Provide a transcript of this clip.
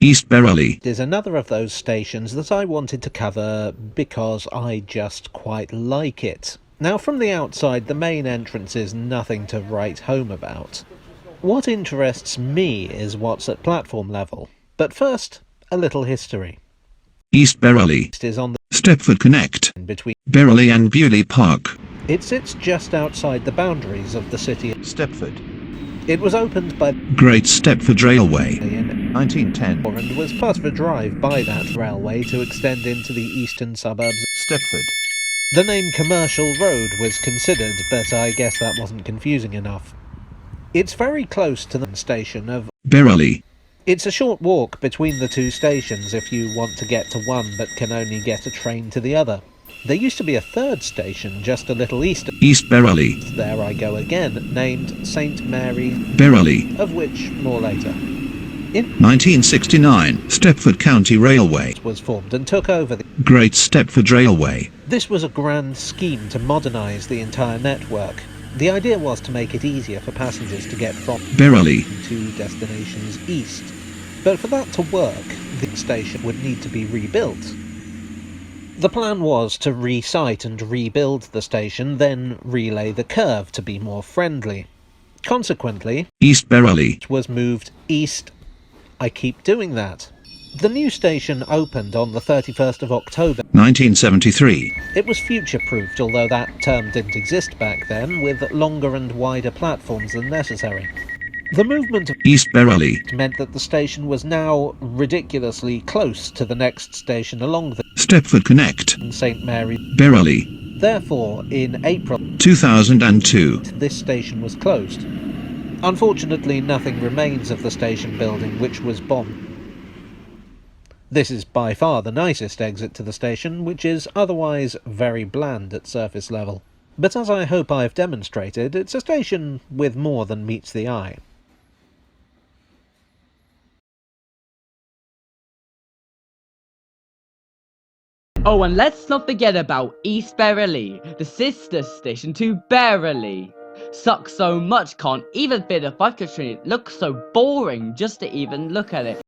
East Berrily is another of those stations that I wanted to cover because I just quite like it. Now, from the outside, the main entrance is nothing to write home about. What interests me is what's at platform level. But first, a little history. East Berrily It is on the Stepford Connect between Berrily and Bewley Park. It sits just outside the boundaries of the city of Stepford. It was opened by Great Stepford Railway in 1910. and was part of a drive by that railway to extend into the eastern suburbs. Stepford. The name Commercial Road was considered, but I guess that wasn't confusing enough. It's very close to the station of Berrily. It's a short walk between the two stations if you want to get to one but can only get a train to the other. There used to be a third station just a little east of East Berrily. There I go again, named St Mary's, Berrily. of which more later. In 1969. Stepford County Railway. was formed and took over the Great Stepford Railway. This was a grand scheme to modernise the entire network. The idea was to make it easier for passengers to get from Berrily. to destinations east. But for that to work, the station would need to be rebuilt. The plan was to re-site and rebuild the station, then relay the curve to be more friendly. Consequently, East Berrily. it was moved east. I keep doing that. The new station opened on the 31st of October. 1973. It was future-proofed, although that term didn't exist back then, with longer and wider platforms than necessary. The movement of East Berrily. meant that the station was now ridiculously close to the next station along the Stepford Connect. St Mary. Berrily. Therefore, in April, 2002. this station was closed. Unfortunately, nothing remains of the station building, which was bombed. This is by far the nicest exit to the station, which is otherwise very bland at surface level. But as I hope I've demonstrated, it's a station with more than meets the eye. Oh, and let's not forget about East Berrily, the sister station to Berrily. Sucks so much, can't even fit a 5-coach train. It looks so boring just to even look at it.